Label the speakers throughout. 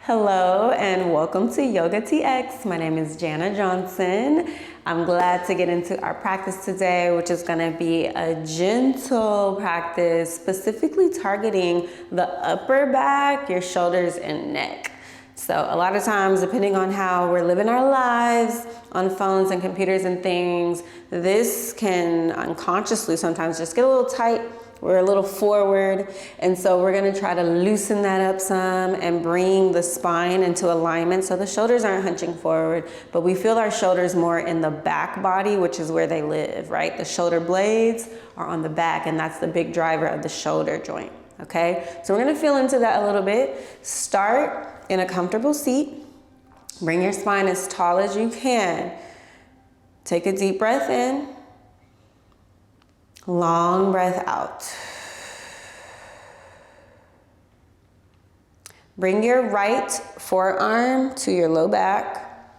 Speaker 1: Hello and welcome to Yoga TX. My name is Jana Johnson. I'm glad to get into our practice today, which is going to be a gentle practice specifically targeting the upper back, your shoulders and neck. So a lot of times, depending on how we're living our lives on phones and computers and things, this can unconsciously sometimes just get a little tight. We're a little forward, and so we're gonna try to loosen that up some and bring the spine into alignment so the shoulders aren't hunching forward, but we feel our shoulders more in the back body, which is where they live, right? The shoulder blades are on the back, and that's the big driver of the shoulder joint, okay? So we're gonna feel into that a little bit. Start in a comfortable seat. Bring your spine as tall as you can. Take a deep breath in. Long breath out. Bring your right forearm to your low back,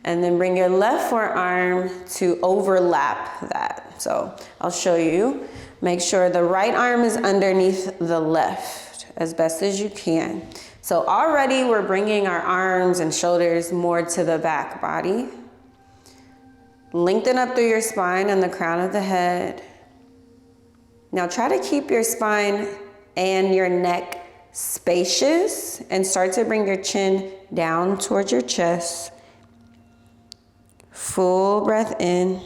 Speaker 1: and then bring your left forearm to overlap that. So I'll show you. Make sure the right arm is underneath the left as best as you can. So already we're bringing our arms and shoulders more to the back body. Lengthen up through your spine and the crown of the head. Now try to keep your spine and your neck spacious and start to bring your chin down towards your chest. Full breath in,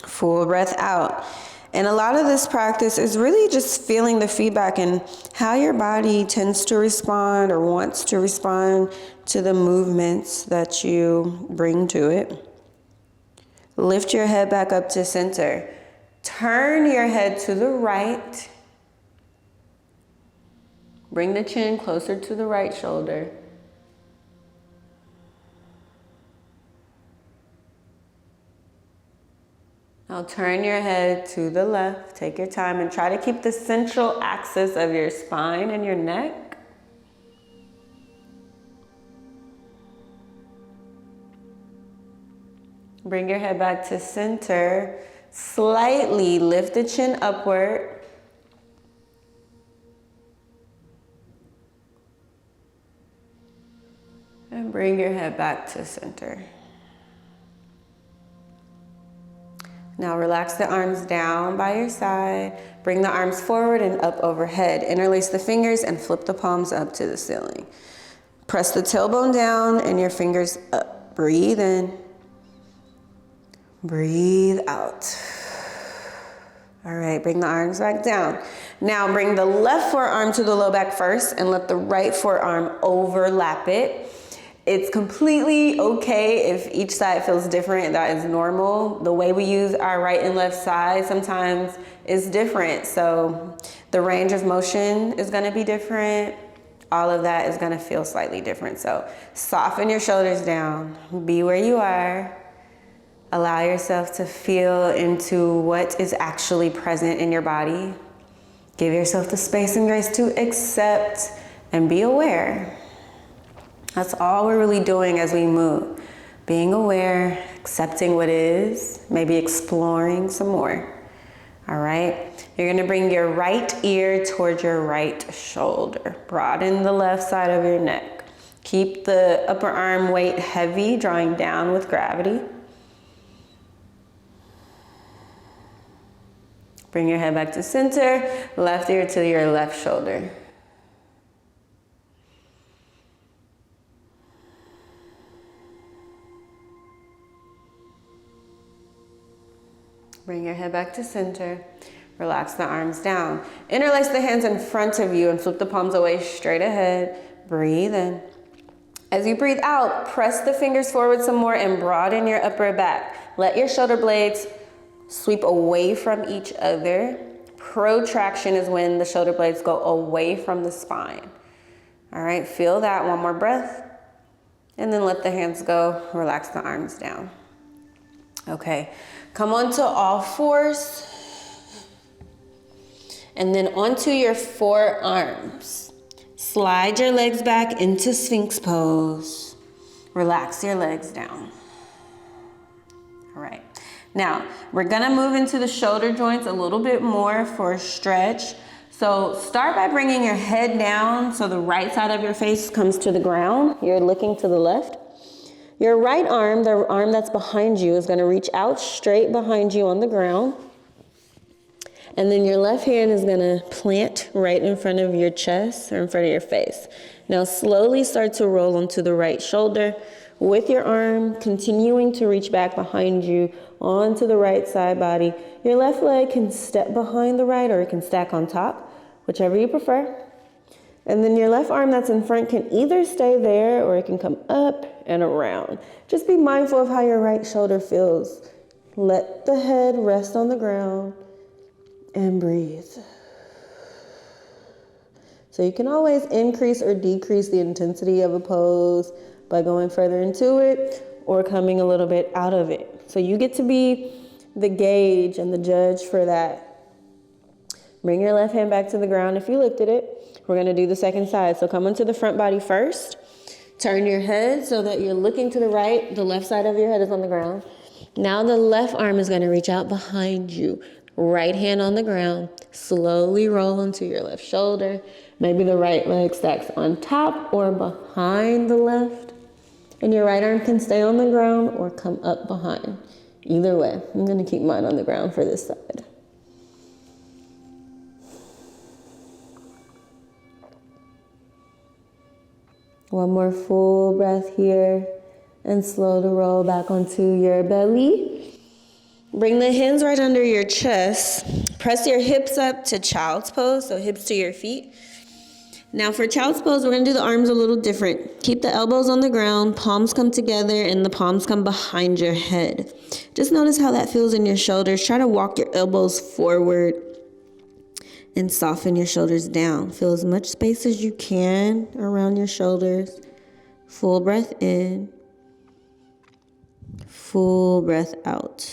Speaker 1: full breath out. And a lot of this practice is really just feeling the feedback and how your body tends to respond or wants to respond to the movements that you bring to it. Lift your head back up to center. Turn your head to the right. Bring the chin closer to the right shoulder. Now turn your head to the left. Take your time and try to keep the central axis of your spine and your neck. Bring your head back to center. Slightly lift the chin upward. And bring your head back to center. Now relax the arms down by your side. Bring the arms forward and up overhead. Interlace the fingers and flip the palms up to the ceiling. Press the tailbone down and your fingers up. Breathe in. Breathe out. All right, bring the arms back down. Now bring the left forearm to the low back first and let the right forearm overlap it. It's completely okay if each side feels different. That is normal. The way we use our right and left side sometimes is different. So the range of motion is gonna be different. All of that is gonna feel slightly different. So soften your shoulders down. Be where you are. Allow yourself to feel into what is actually present in your body. Give yourself the space and grace to accept and be aware. That's all we're really doing as we move. Being aware, accepting what is, maybe exploring some more. All right? You're gonna bring your right ear towards your right shoulder. Broaden the left side of your neck. Keep the upper arm weight heavy, drawing down with gravity. Bring your head back to center, left ear to your left shoulder. Bring your head back to center. Relax the arms down. Interlace the hands in front of you and flip the palms away straight ahead. Breathe in. As you breathe out, press the fingers forward some more and broaden your upper back. Let your shoulder blades sweep away from each other. Protraction is when the shoulder blades go away from the spine. All right, feel that. One more breath. And then let the hands go. Relax the arms down. Okay, come onto all fours. And then onto your forearms. Slide your legs back into Sphinx pose. Relax your legs down. All right. Now, we're gonna move into the shoulder joints a little bit more for a stretch. So start by bringing your head down so the right side of your face comes to the ground. You're looking to the left. Your right arm, the arm that's behind you, is going to reach out straight behind you on the ground. And then your left hand is going to plant right in front of your chest or in front of your face. Now slowly start to roll onto the right shoulder with your arm continuing to reach back behind you onto the right side body. Your left leg can step behind the right or it can stack on top, whichever you prefer. And then your left arm that's in front can either stay there or it can come up and around. Just be mindful of how your right shoulder feels. Let the head rest on the ground and breathe. So you can always increase or decrease the intensity of a pose by going further into it or coming a little bit out of it. So you get to be the gauge and the judge for that. Bring your left hand back to the ground if you lifted it. We're gonna do the second side. So come onto the front body first. Turn your head so that you're looking to the right. The left side of your head is on the ground. Now the left arm is gonna reach out behind you. Right hand on the ground. Slowly roll into your left shoulder. Maybe the right leg stacks on top or behind the left. And your right arm can stay on the ground or come up behind. Either way, I'm gonna keep mine on the ground for this side. One more full breath here and slow to roll back onto your belly. Bring the hands right under your chest. Press your hips up to child's pose, so hips to your feet. Now for child's pose, we're gonna do the arms a little different. Keep the elbows on the ground, palms come together, and the palms come behind your head. Just notice how that feels in your shoulders. Try to walk your elbows forward and soften your shoulders down. Feel as much space as you can around your shoulders. Full breath in, full breath out.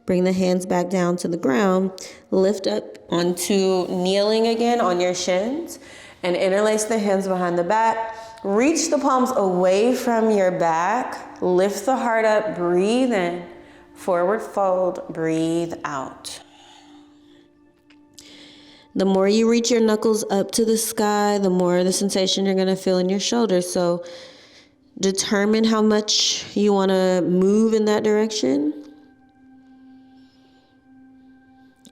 Speaker 1: Bring the hands back down to the ground. Lift up onto kneeling again on your shins and interlace the hands behind the back. Reach the palms away from your back. Lift the heart up, breathe in. Forward fold, breathe out. The more you reach your knuckles up to the sky, the more the sensation you're gonna feel in your shoulders. So determine how much you wanna move in that direction.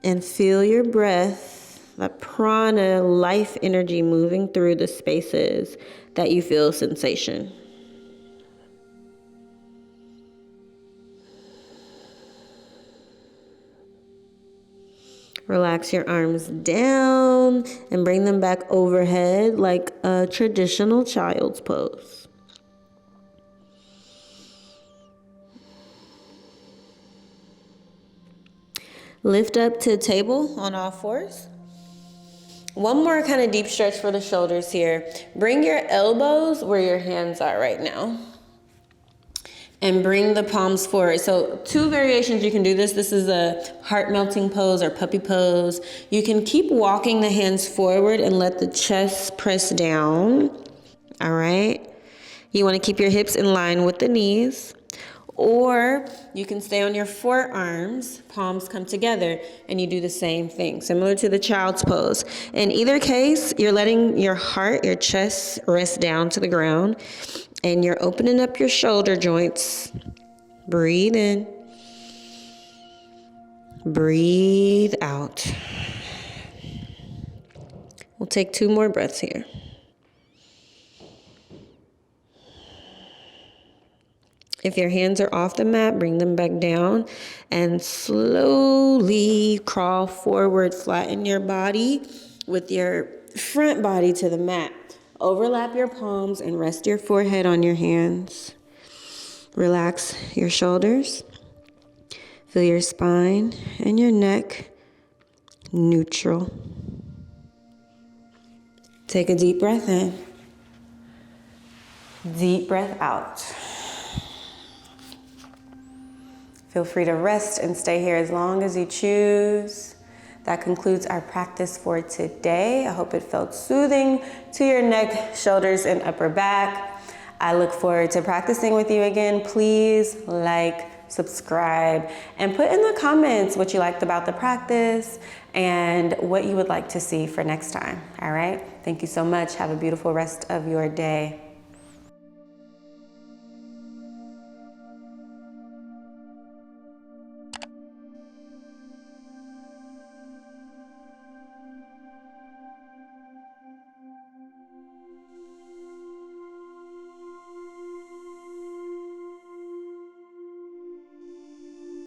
Speaker 1: And feel your breath, that prana, life energy moving through the spaces that you feel sensation. Relax your arms down and bring them back overhead like a traditional child's pose. Lift up to table on all fours. One more kind of deep stretch for the shoulders here. Bring your elbows where your hands are right now. And bring the palms forward. So 2 variations you can do this. This is a heart melting pose or puppy pose. You can keep walking the hands forward and let the chest press down. All right. You want to keep your hips in line with the knees. Or you can stay on your forearms, palms come together, and you do the same thing, similar to the child's pose. In either case, you're letting your heart, your chest rest down to the ground, and you're opening up your shoulder joints. Breathe in. Breathe out. We'll take 2 more breaths here. If your hands are off the mat, bring them back down and slowly crawl forward. Flatten your body with your front body to the mat. Overlap your palms and rest your forehead on your hands. Relax your shoulders. Feel your spine and your neck neutral. Take a deep breath in. Deep breath out. Feel free to rest and stay here as long as you choose. That concludes our practice for today. I hope it felt soothing to your neck, shoulders, and upper back. I look forward to practicing with you again. Please like, subscribe, and put in the comments what you liked about the practice and what you would like to see for next time. All right? Thank you so much. Have a beautiful rest of your day.